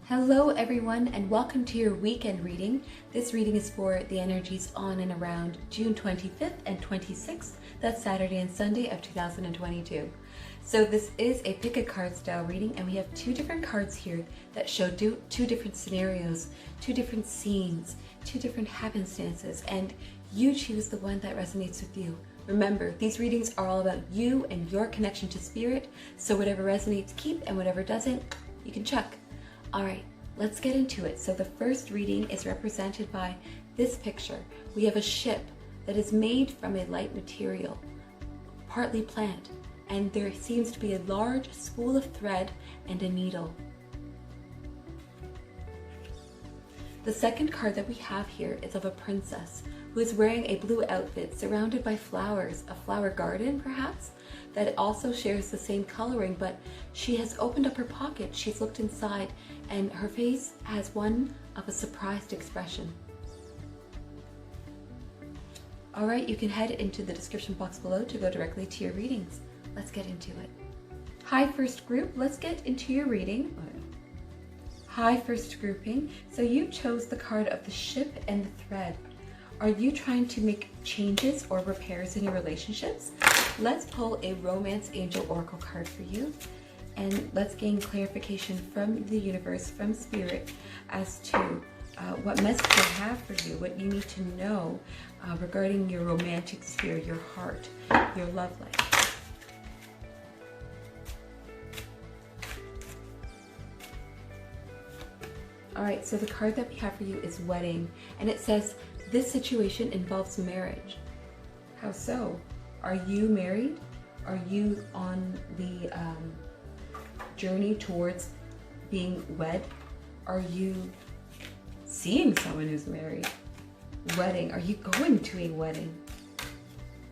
Hello everyone and welcome to your weekend reading. This reading is for the energies on and around June 25th and 26th. That's Saturday and Sunday of 2022. So this is a pick a card style reading and we have two different cards here that show two different scenarios, two different scenes, two different happenstances, and you choose the one that resonates with you. Remember, these readings are all about you and your connection to spirit, so whatever resonates keep and whatever doesn't, you can chuck. All right, let's get into it. So the first reading is represented by this picture. We have a ship that is made from a light material, partly plant, and there seems to be a large spool of thread and a needle. The second card that we have here is of a princess who is wearing a blue outfit surrounded by flowers, a flower garden perhaps, that also shares the same coloring, but she has opened up her pocket, she's looked inside, and her face has one of a surprised expression. All right, you can head into the description box below to go directly to your readings. Let's get into it. Hi, first group, let's get into your reading. Hi, first grouping. So you chose the card of the ship and the thread. Are you trying to make changes or repairs in your relationships? Let's pull a Romance Angel Oracle card for you, and let's gain clarification from the universe, from spirit, as to what message they have for you, what you need to know regarding your romantic sphere, your heart, your love life. All right, so the card that we have for you is Wedding, and it says, this situation involves marriage. How so? Are you married? Are you on the journey towards being wed? Are you seeing someone who's married? Wedding. Are you going to a wedding?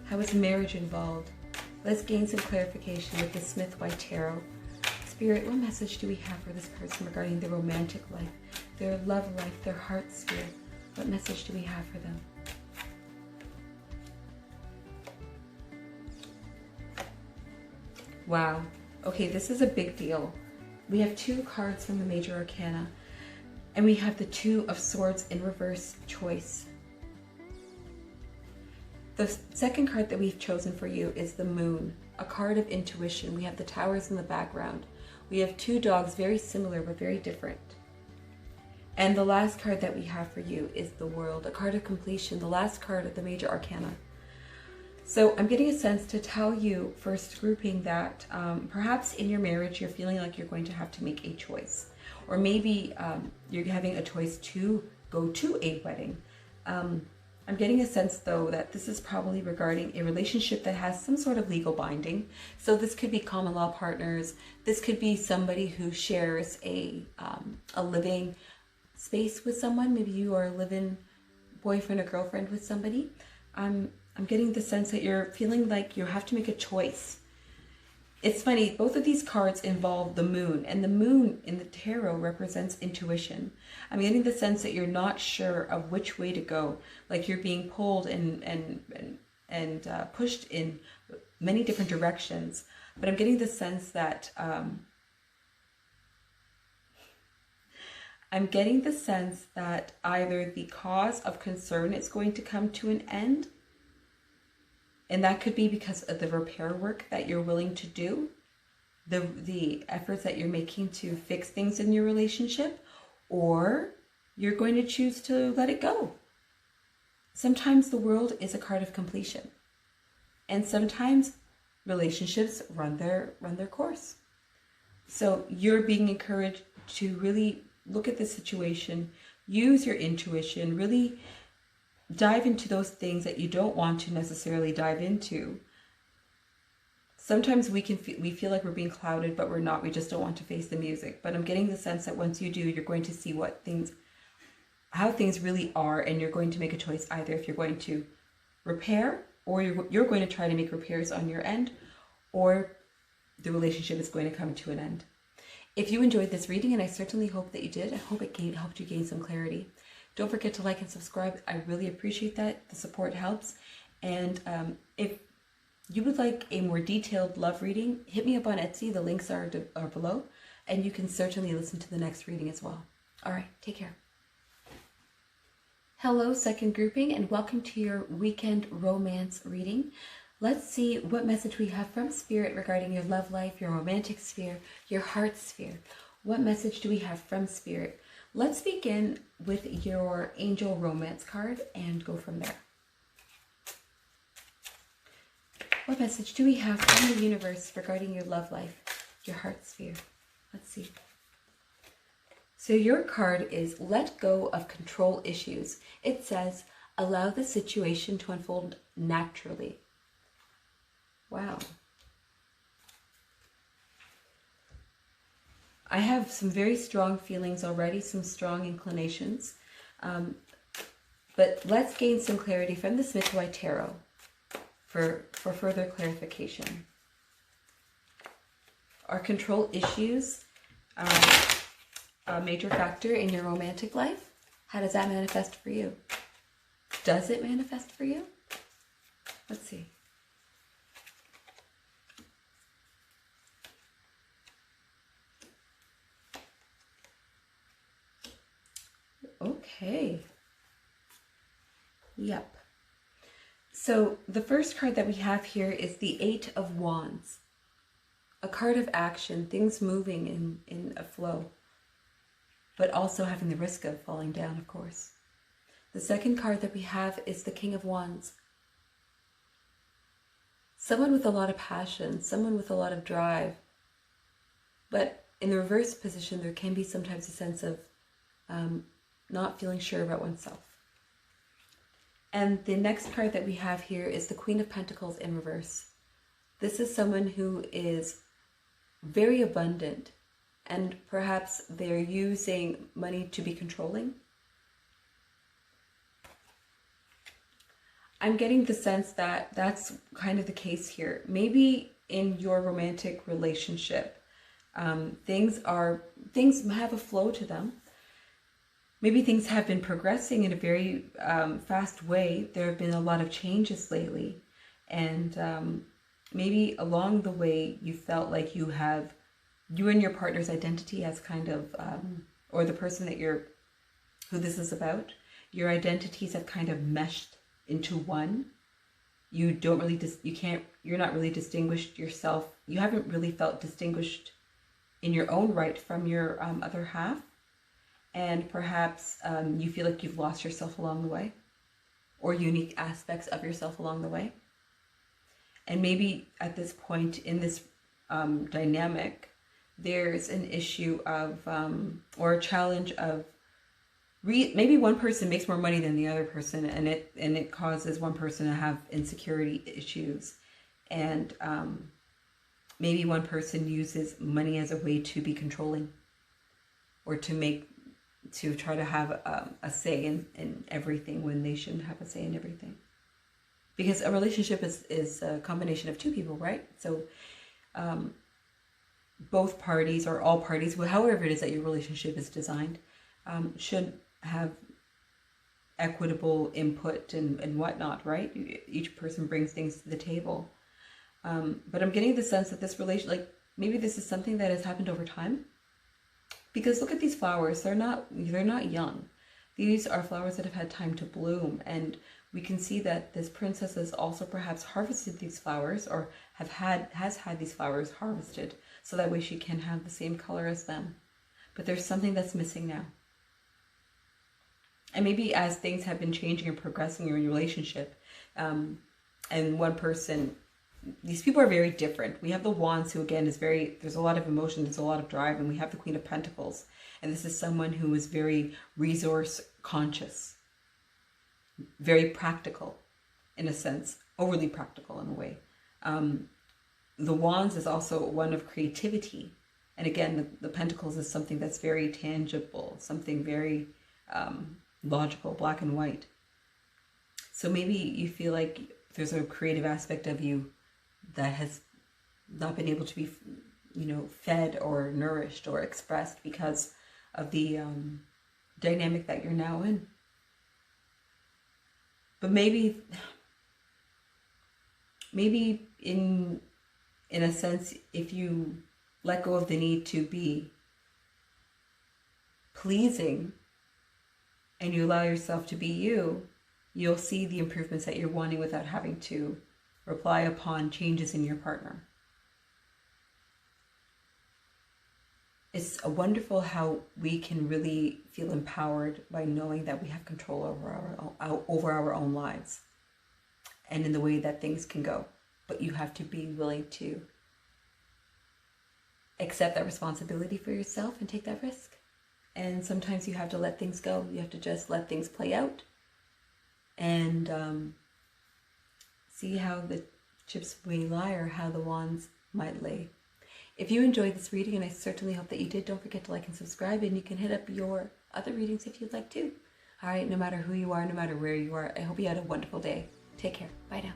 How is marriage involved? Let's gain some clarification with the Smith White Tarot. Spirit, what message do we have for this person regarding their romantic life, their love life, their heart sphere? What message do we have for them? Wow. Okay, this is a big deal. We have two cards from the Major Arcana, and we have the Two of Swords in reverse choice. The second card that we've chosen for you is the Moon, a card of intuition. We have the towers in the background. We have two dogs, very similar but very different. And the last card that we have for you is the World, a card of completion, the last card of the Major Arcana. So I'm getting a sense to tell you, first grouping, that perhaps in your marriage you're feeling like you're going to have to make a choice. Or maybe you're having a choice to go to a wedding. I'm getting a sense though that this is probably regarding a relationship that has some sort of legal binding. So this could be common law partners. This could be somebody who shares a living space with someone. Maybe you are a live-in boyfriend or girlfriend with somebody. I'm getting the sense that you're feeling like you have to make a choice. It's funny, both of these cards involve the Moon, and the Moon in the tarot represents intuition. I'm getting the sense that you're not sure of which way to go, like you're being pulled and pushed in many different directions. But I'm getting the sense that either the cause of concern is going to come to an end, and that could be because of the repair work that you're willing to do, the efforts that you're making to fix things in your relationship, or you're going to choose to let it go. Sometimes the World is a card of completion, and sometimes relationships run their course. So you're being encouraged to really look at the situation, use your intuition, really dive into those things that you don't want to necessarily dive into. Sometimes we feel like we're being clouded, but we're not. We just don't want to face the music. But I'm getting the sense that once you do, you're going to see how things really are, and you're going to make a choice either if you're going to repair, or you're going to try to make repairs on your end, or the relationship is going to come to an end. If you enjoyed this reading, and I certainly hope that you did, I hope it helped you gain some clarity. Don't forget to like and subscribe. I really appreciate that. The support helps. And if you would like a more detailed love reading, hit me up on Etsy. The links are below. and you can certainly listen to the next reading as well. All right, take care. Hello, second grouping, and welcome to your weekend romance reading. Let's see what message we have from Spirit regarding your love life, your romantic sphere, your heart sphere. What message do we have from Spirit? Let's begin with your angel romance card and go from there. What message do we have from the universe regarding your love life, your heart sphere? Let's see. So your card is Let Go of Control Issues. It says, allow the situation to unfold naturally. Wow. I have some very strong feelings already, some strong inclinations. But let's gain some clarity from the Smith-White Tarot for further clarification. Are control issues a major factor in your romantic life? How does that manifest for you? Does it manifest for you? Let's see. Okay. Yep. So the first card that we have here is the Eight of Wands. A card of action, things moving in a flow, but also having the risk of falling down, of course. The second card that we have is the King of Wands. Someone with a lot of passion, someone with a lot of drive, but in the reverse position, there can be sometimes a sense of not feeling sure about oneself. And the next card that we have here is the Queen of Pentacles in reverse. This is someone who is very abundant, and perhaps they're using money to be controlling. I'm getting the sense that that's kind of the case here. Maybe in your romantic relationship, things have a flow to them. Maybe things have been progressing in a very fast way. There have been a lot of changes lately. And maybe along the way you felt like you and your partner's identity as kind of, or the person who this is about, your identities have kind of meshed into one. You don't really, you're not really distinguished yourself. You haven't really felt distinguished in your own right from your other half. And perhaps you feel like you've lost yourself along the way, or unique aspects of yourself along the way. And maybe at this point in this dynamic, there's an issue of, or a challenge of, maybe one person makes more money than the other person, and it causes one person to have insecurity issues. And maybe one person uses money as a way to be controlling, or to try to have a say in everything when they shouldn't have a say in everything. Because a relationship is a combination of two people, right? So both parties, or all parties, however it is that your relationship is designed, should have equitable input and whatnot, right? Each person brings things to the table. But I'm getting the sense that this relation, like maybe this is something that has happened over time. Because look at these flowers, they're not young. These are flowers that have had time to bloom, and we can see that this princess has also perhaps harvested these flowers, or has had these flowers harvested, so that way she can have the same color as them. But there's something that's missing now. And maybe as things have been changing and progressing in your relationship, and one person, these people are very different. We have the Wands, who again there's a lot of emotion, there's a lot of drive, and we have the Queen of Pentacles. And this is someone who is very resource conscious, very practical in a sense, overly practical in a way. The Wands is also one of creativity. And again, the Pentacles is something that's very tangible, something very logical, black and white. So maybe you feel like there's a creative aspect of you that has not been able to be, fed or nourished or expressed because of the dynamic that you're now in. But maybe in a sense, if you let go of the need to be pleasing and you allow yourself to be you, you'll see the improvements that you're wanting without having to rely upon changes in your partner. It's wonderful how we can really feel empowered by knowing that we have control over our own lives and in the way that things can go. But you have to be willing to accept that responsibility for yourself and take that risk. And sometimes you have to let things go. You have to just let things play out and see how the chips may lie or how the wands might lay. If you enjoyed this reading, and I certainly hope that you did, don't forget to like and subscribe, and you can hit up your other readings if you'd like to. All right, no matter who you are, no matter where you are, I hope you had a wonderful day. Take care. Bye now.